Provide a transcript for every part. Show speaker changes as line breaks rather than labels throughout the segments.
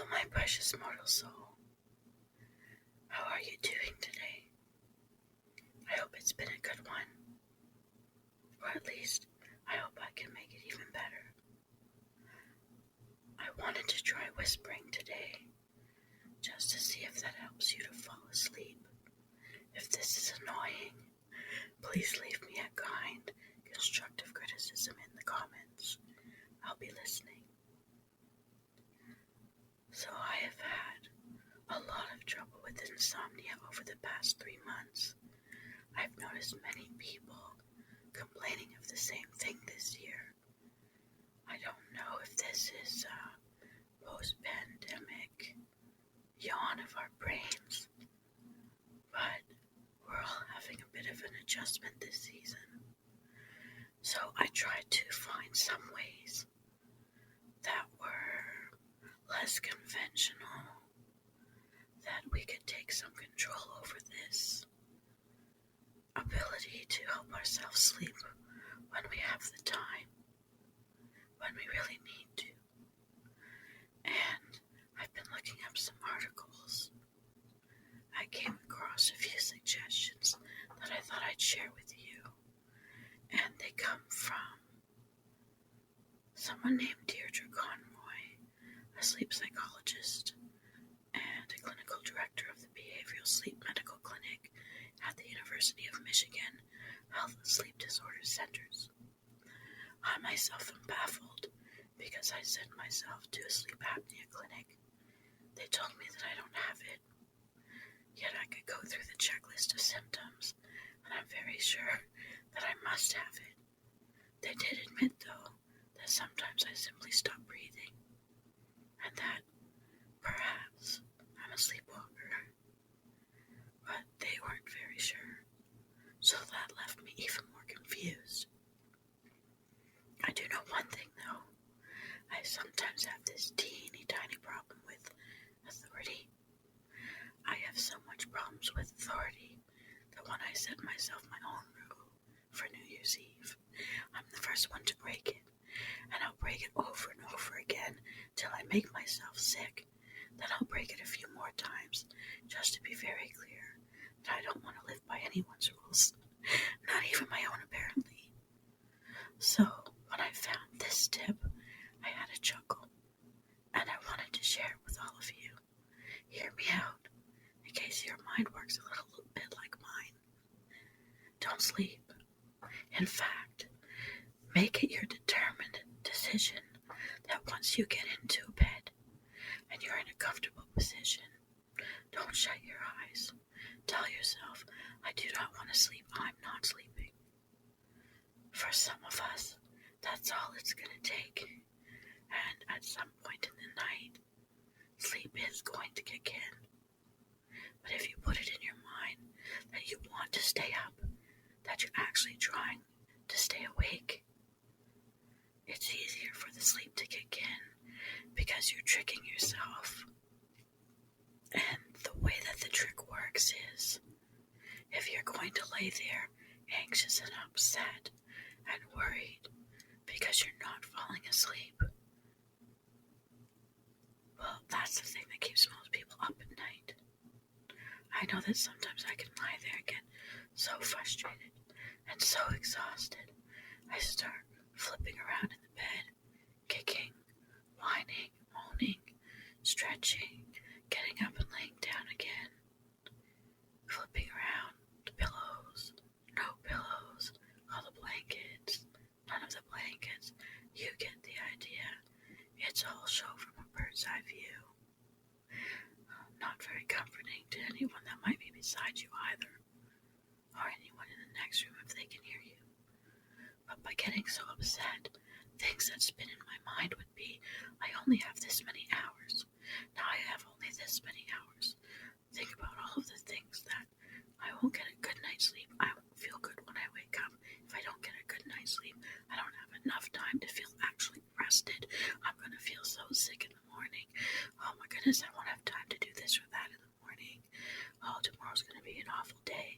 my precious mortal soul, how are you doing today? I hope it's been a good one, or at least I hope I can make it even better. I wanted to try whispering today, just to see if that helps you to fall asleep. If this is annoying, please leave me a kind, constructive criticism in the comments. I'll be listening. So I have had a lot of trouble with insomnia over the past 3 months. I've noticed many people complaining of the same thing this year. I don't know if this is a post-pandemic yawn of our brains, but we're all having a bit of an adjustment this season. So I tried to find some ways that were less conventional, that we could take some control over this ability to help ourselves sleep when we have the time, when we really need to. And I've been looking up some articles. I came across a few suggestions that I thought I'd share with you, and they come from someone named Deirdre Conroy, a sleep psychologist and a clinical director of the Behavioral Sleep Medical Clinic at the University of Michigan Health and Sleep Disorder Centers. I myself am baffled because I sent myself to a sleep apnea clinic. They told me that I don't have it, yet I could go through the checklist of symptoms, and I'm very sure that I must have it. They did admit, though, that sometimes I simply stop breathing, and that perhaps I'm a sleepwalker. But they weren't very sure, so that left me even more confused. I do know one thing, though. I sometimes have this teeny tiny problem with authority. I have so much problems with authority that when I set myself my own rule for New Year's Eve, I'm the first one to break it, and I'll break it over and over again till I make myself sick. Then I'll break it a few more times, just to be very clear that I don't want to live by anyone's rules, not even my own apparently. So when I found this tip, I had a chuckle, and I wanted to share it with all of you. Hear me out, in case your mind works a little bit like mine. Don't sleep. In fact, make it your determined decision that once you get into bed and you're in a comfortable position, don't shut your eyes. Tell yourself, I do not want to sleep. I'm not sleeping. For some of us, that's all it's going to take. And at some point in the night, sleep is going to kick in. But if you put it in your mind that you want to stay up, that you're actually trying to stay awake, it's easier for the sleep to kick in because you're tricking yourself. And the way that the trick works is, if you're going to lay there anxious and upset and worried because you're not falling asleep, well, that's the thing that keeps most people up at night. I know that sometimes I can lie there and get so frustrated and so exhausted, I start flipping around in the bed, kicking, whining, moaning, stretching, getting up and laying down again, flipping around the pillows, no pillows, all the blankets, none of the blankets. You get the idea. It's all show from a bird's eye view. Not very comforting to anyone that might be beside you either, or anyone in the next room if they can hear you. But by getting so upset, things that spin in my mind would be, I only have this many hours. Now I have only this many hours. Think about all of the things that I won't get a good night's sleep. I won't feel good when I wake up. If I don't get a good night's sleep, I don't have enough time to feel actually rested. I'm going to feel so sick in the morning. Oh my goodness, I won't have time to do this or that in the morning. Oh, tomorrow's going to be an awful day.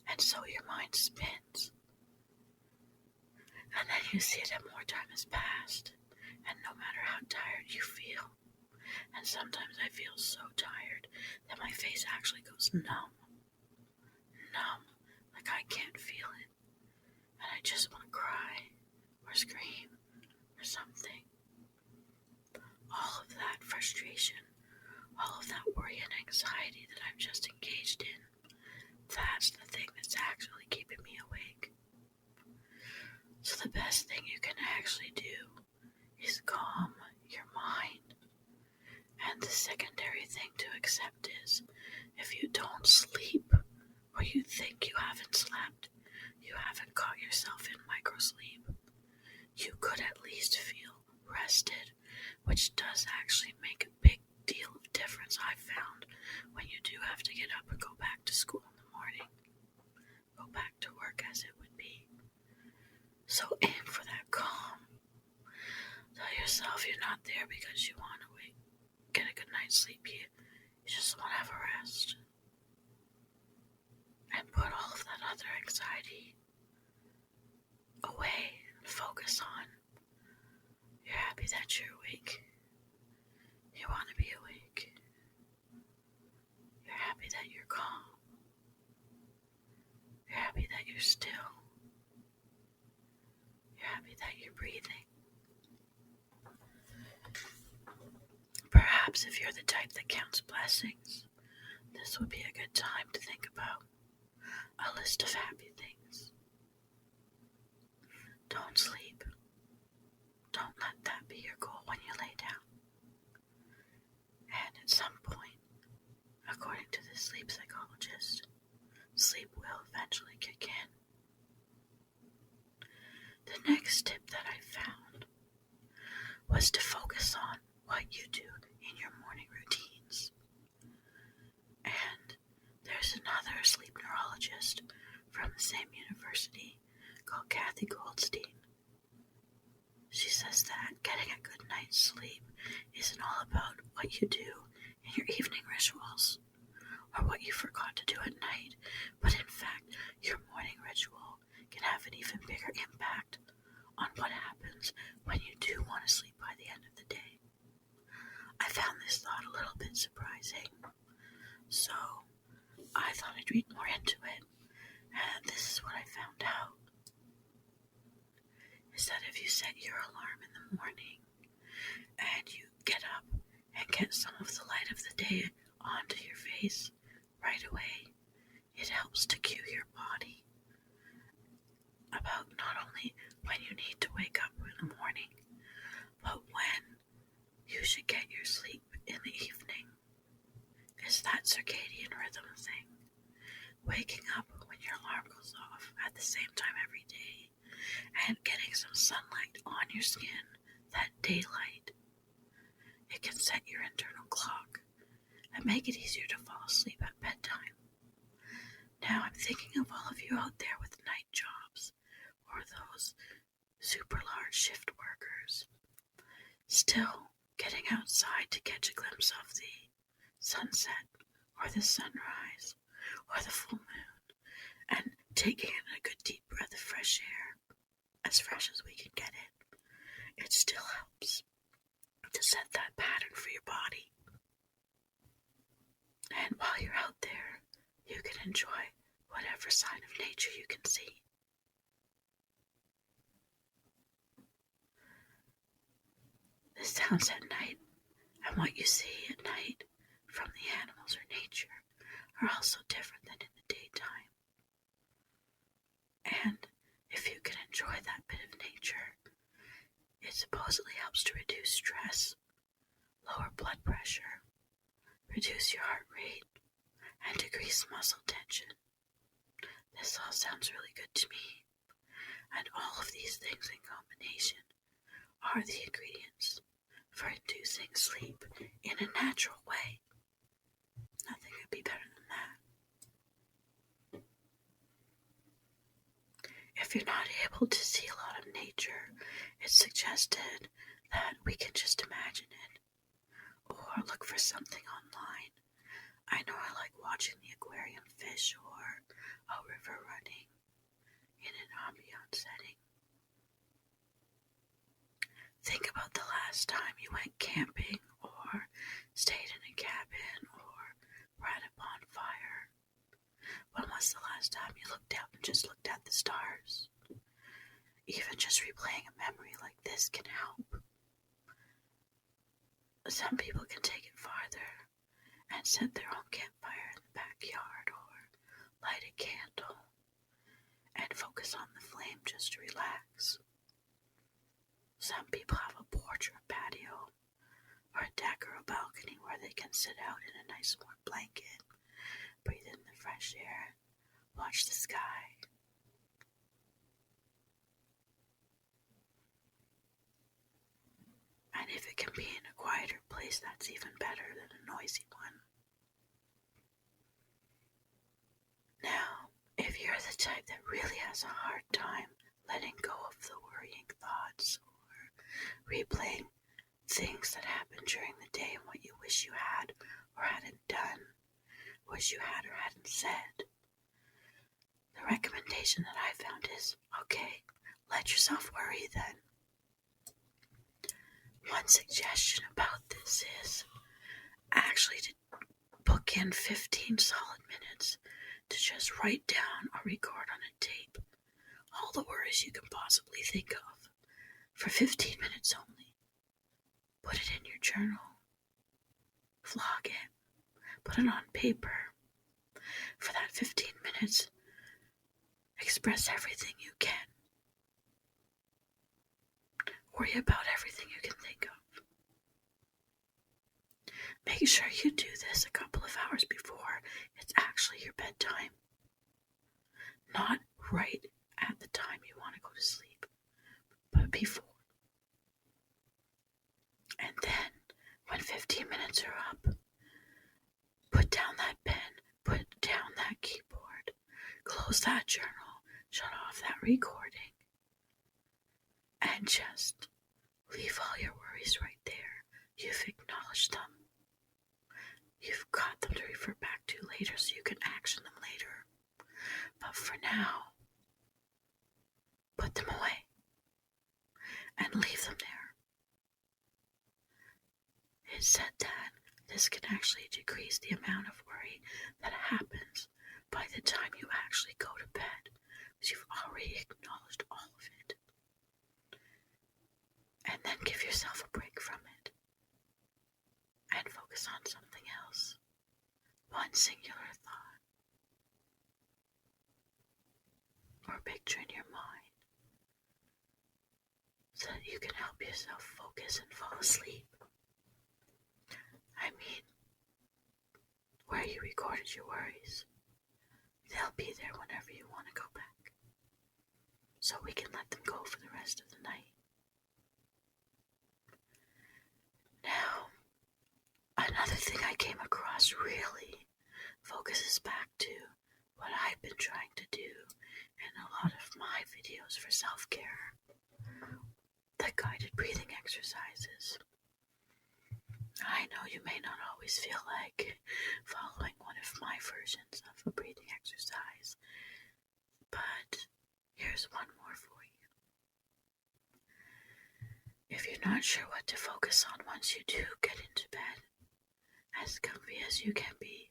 And so your mind spins. And then you see that more time has passed. And no matter how tired you feel, And sometimes I feel so tired that my face actually goes numb, like I can't feel it. And I just want to cry or scream or something. All of that frustration, all of that worry and anxiety that I'm just engaged in, that's the thing that's actually keeping me awake. So the best thing you can actually do is calm your mind. And the secondary thing to accept is, if you don't sleep, or you think you haven't slept, you haven't caught yourself in microsleep, you could at least feel rested, which does actually make a big deal of difference, I've found, when you do have to get up and go back to school in the morning, go back to work as it would be. So aim for that calm. Tell yourself you're not there because you want to get a good night's sleep. You just want to have a rest. And put all of that other anxiety away and focus on, you're happy that you're awake. You want to be awake. You're happy that you're calm. You're happy that you're still. You're happy that you're breathing. Perhaps if you're the type that counts blessings, this would be a good time to think about a list of happy things. Don't sleep. Don't let that be your goal when you lay down. And at some point, according to the sleep psychologist, sleep will eventually kick in. The next tip that I found was to focus on what you do in your morning routines. And there's another sleep neurologist from the same university called Kathy Goldstein. She says that getting a good night's sleep isn't all about what you do in your evening rituals or what you forgot to do at night, but in fact, your morning ritual can have an even bigger impact on what happens when you do want to sleep by the end of the day. I found this thought a little bit surprising, so I thought I'd read more into it, and this is what I found out. Is that if you set your alarm in the morning and you get up and get some of the light of the day onto your face right away, it helps to cue your body about not only when you need to wake up in the morning, but when you should get your sleep in the evening. It's that circadian rhythm thing. Waking up when your alarm goes off at the same time every day and getting some sunlight on your skin, that daylight, it can set your internal clock and make it easier to fall asleep at bedtime. Now I'm thinking of all of you out there with night jobs or those super large shift workers, still getting outside to catch a glimpse of the sunset or the sunrise or the full moon and taking in a good deep breath of fresh air, as fresh as we can get it. It still helps to set that pattern for your body. And while you're out there, you can enjoy whatever sign of nature you can see. The sounds at night and what you see at night from the animals or nature are also different than in the daytime. And if you can enjoy that bit of nature, it supposedly helps to reduce stress, lower blood pressure, reduce your heart rate, and decrease muscle tension. This all sounds really good to me, and all of these things in combination are the ingredients for inducing sleep in a natural way. Nothing could be better than that. If you're not able to see a lot of nature, it's suggested that we can just imagine it or look for something online. I know I like watching the aquarium fish or a river running in an ambient setting. Think about the last time you went camping or stayed in a cabin, or were at a bonfire? When was the last time you looked out and just looked at the stars? Even just replaying a memory like this can help. Some people can take it farther and set their own campfire in the backyard, or light a candle and focus on the flame just to relax. Some people have a porch or a patio, or a deck or a balcony where they can sit out in a nice warm blanket, breathe in the fresh air, watch the sky. And if it can be in a quieter place, that's even better than a noisy one. Now, if you're the type that really has a hard time letting go of the worrying thoughts, or replaying things that happened during the day and what you wish you had or hadn't done, wish you had or hadn't said, the recommendation that I found is, okay, let yourself worry then. One suggestion about this is actually to book in 15 solid minutes to just write down or record on a tape all the worries you can possibly think of for 15 minutes only. Put it in your journal, vlog it, put it on paper. For that 15 minutes, express everything you can. Worry about everything you can think of. Make sure you do this a couple of hours before it's actually your bedtime. Not right at the time you want to go to sleep, but before. And then, when 15 minutes are up, put down that pen, put down that keyboard, close that journal, shut off that recording, and just leave all your worries right there. You've acknowledged them. You've got them to refer back to later so you can action them later. But for now, put them away and leave them there. It's said that this can actually decrease the amount of worry that happens by the time you actually go to bed, because you've already acknowledged all of it. And then give yourself a break from it and focus on something else. One singular thought or picture in your mind so that you can help yourself focus and fall asleep. I mean, where you recorded your worries, they'll be there whenever you want to go back. So we can let them go for the rest of the night. Now, another thing I came across really focuses back to what I've been trying to do in a lot of my videos for self-care. The guided breathing exercises. I know you may not always feel like following one of my versions of a breathing exercise, but here's one more for you. If you're not sure what to focus on once you do get into bed, as comfy as you can be,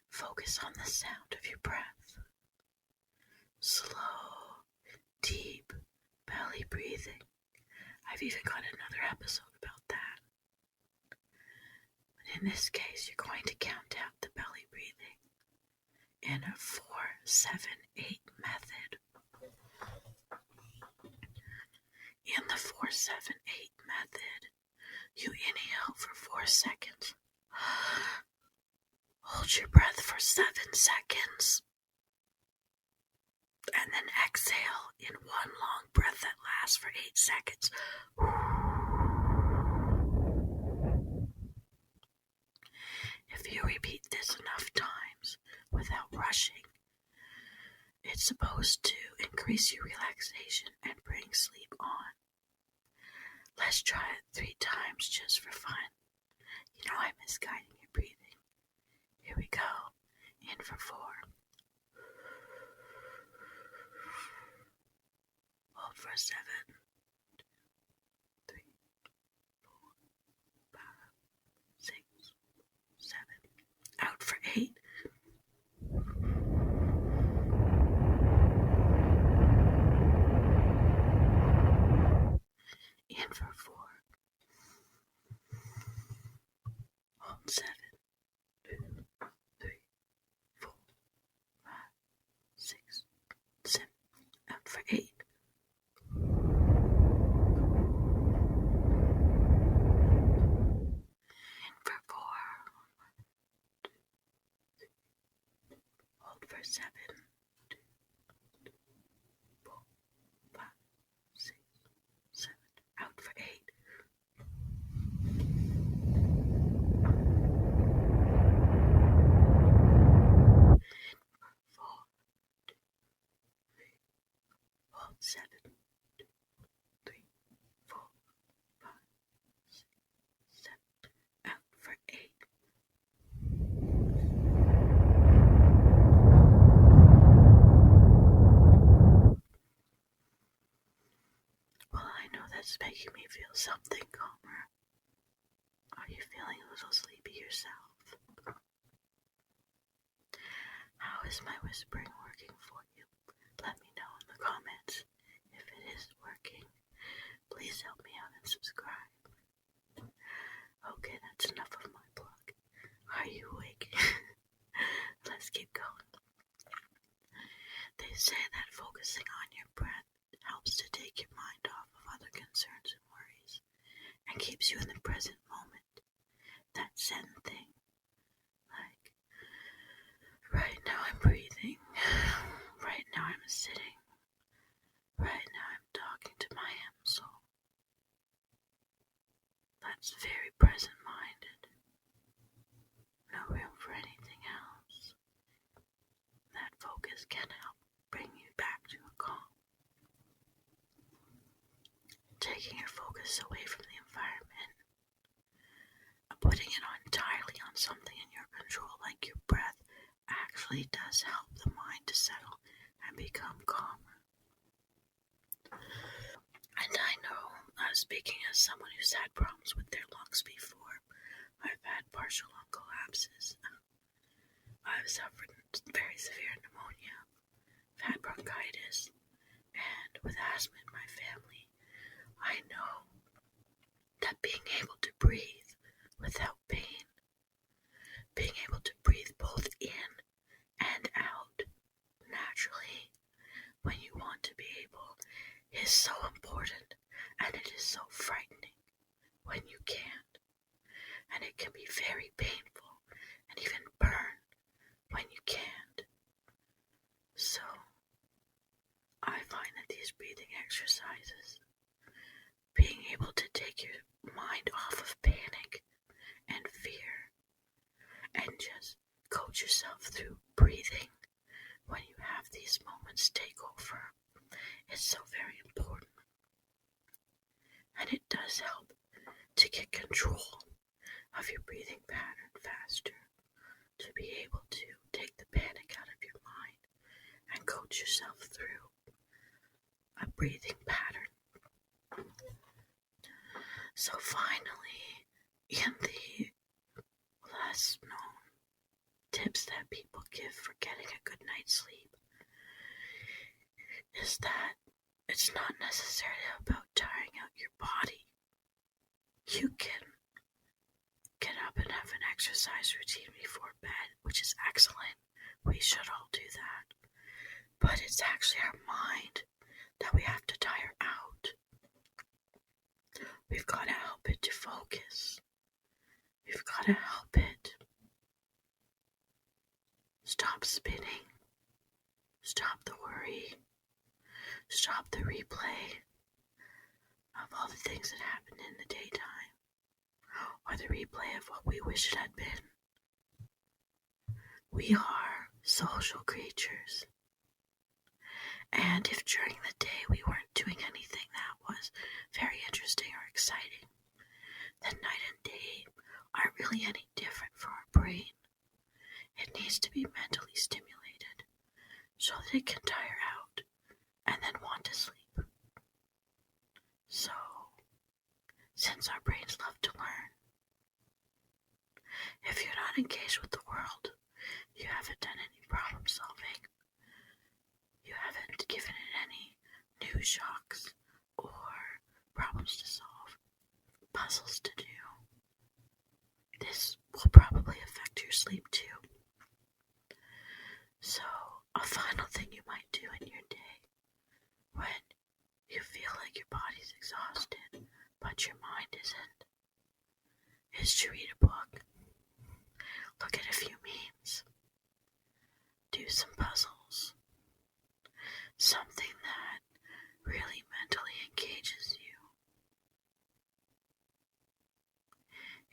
focus on the sound of your breath. Slow, deep belly breathing. I've even got another episode about that. But in this case, you're going to count out the belly breathing in a 4-7-8 method. In the 4-7-8 method, you inhale for 4 seconds. Hold your breath for 7 seconds. And then exhale in one long breath that lasts for 8 seconds. If you repeat this enough times without rushing, it's supposed to increase your relaxation and bring sleep on. Let's try it 3 times just for fun. You know I miss guiding your breathing. Here we go. In for 4. Hold for 7. 3, 4, 5. 4. Hold 7, 2, 3, 4, 5, 6, 7. Out for 8. In for 4. Hold for 7, 2, 4, 5, 6, 7. Out for 8. Hold 7, 2, 3, 4, 5, 6, 7. Out for 8. Well, I know that's making me feel something calmer. Are you feeling a little sleepy yourself? How is my whispering working for you? Let me know in the comments. If it is working, please help me out and subscribe. Okay, that's enough of my plug. Are you awake? Let's keep going. They say that focusing on your breath helps to take your mind off of other concerns and worries and keeps you in the present moment. That Zen thing. Like, right now I'm breathing. Right now I'm sitting. Right now I'm talking to my soul. That's very present-minded. No room for anything else. That focus can help bring you back to a calm. Taking your focus away from the environment, putting it entirely on something in your control like your breath actually does help the mind to settle and become calmer. And I know, speaking as someone who's had problems with their lungs before, I've had partial lung collapses. I've suffered very severe pneumonia, I've had bronchitis, and with asthma in my family, I know that being able to breathe without pain, being able to breathe both in and out naturally when you want to be able is so important, and it is so frightening when you can't, and it can be very painful and even burn when you can't. So I find that these breathing exercises, being able to take your mind off of panic and fear and just coach yourself through breathing when you have these moments take over, is so very important. And it does help to get control of your breathing pattern faster, to be able to take the panic out of your mind and coach yourself through a breathing pattern. So finally, in the less known tips that people give for getting a good night's sleep, is that it's not necessarily about tiring out your body. You can get up and have an exercise routine before bed, which is excellent. We should all do that. But it's actually our mind that we have to tire out. We've got to help it to focus. We've got to help it stop spinning. Stop the worry. Stop the replay of all the things that happened in the daytime, or the replay of what we wish it had been. We are social creatures. And if during the day we weren't doing anything that was very interesting or exciting, then night and day aren't really any different for our brain. It needs to be mentally stimulated so that it can tire out and then want to sleep. So, since our brains love to learn, if you're not engaged with the world, you haven't done any problem solving, you haven't given it any new shocks or problems to solve, puzzles to do. This will probably affect your sleep too. So, a final thing you might do in your day when you feel like your body's exhausted, but your mind isn't, is to read a book, look at a few memes, do some puzzles, something that really mentally engages you.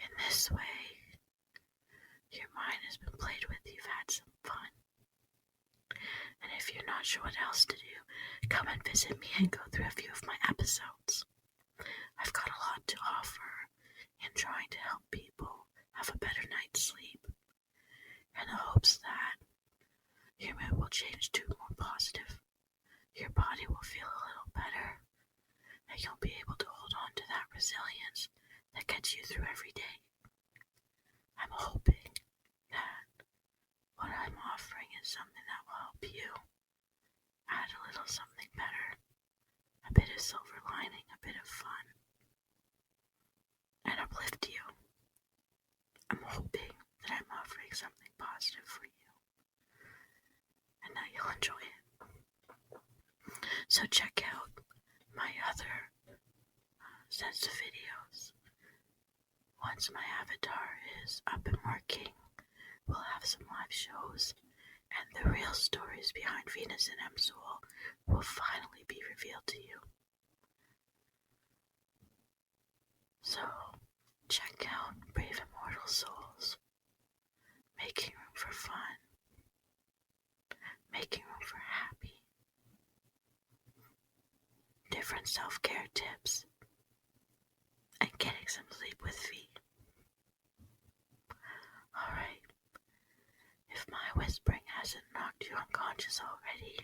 In this way, your mind has been played with, you've had some fun. And if you're not sure what else to do, come and visit me and go through a few of my episodes. I've got a lot to offer in trying to help people have a better night's sleep, in the hopes that your mood will change to more positive, your body will feel a little better, and you'll be able to hold on to that resilience that gets you through every day. I'm hoping that what I'm offering is something that will help you add a little something better, a bit of silver lining, a bit of fun, and uplift you. I'm hoping that I'm offering something positive for you and that you'll enjoy it. So check out my other sets of videos. Once my avatar is up and working, we'll have some live shows, and the real stories behind Venus and Emsul will finally be revealed to you. So, check out Brave Immortal Souls, making room for fun, making room for happy, different self-care tips, and getting some sleep with V. Alright, if my whispering hasn't knocked you unconscious already,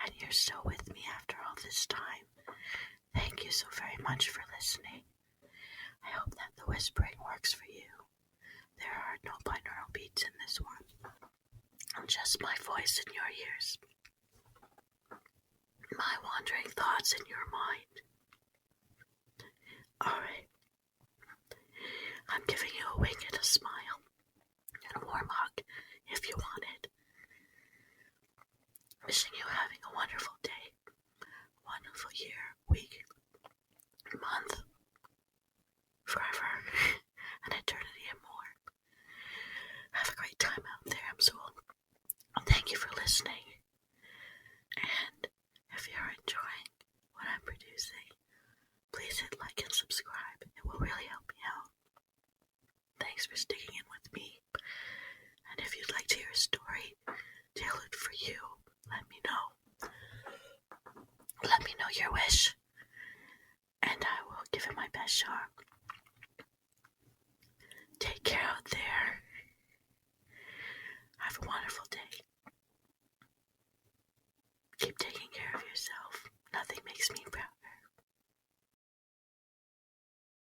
and you're still with me after all this time, thank you so very much for listening. I hope that the whispering works for you. There are no binaural beats in this one. Just my voice in your ears. My wandering thoughts in your mind. Alright. I'm giving you a wink and a smile. And a warm hug if you want it. Wishing you having a wonderful day. Wonderful year, week, month, forever, an eternity and more. Have a great time out there, Emsul. Thank you for listening. And if you're enjoying what I'm producing, please hit like and subscribe. It will really help me out. Thanks for sticking in with me.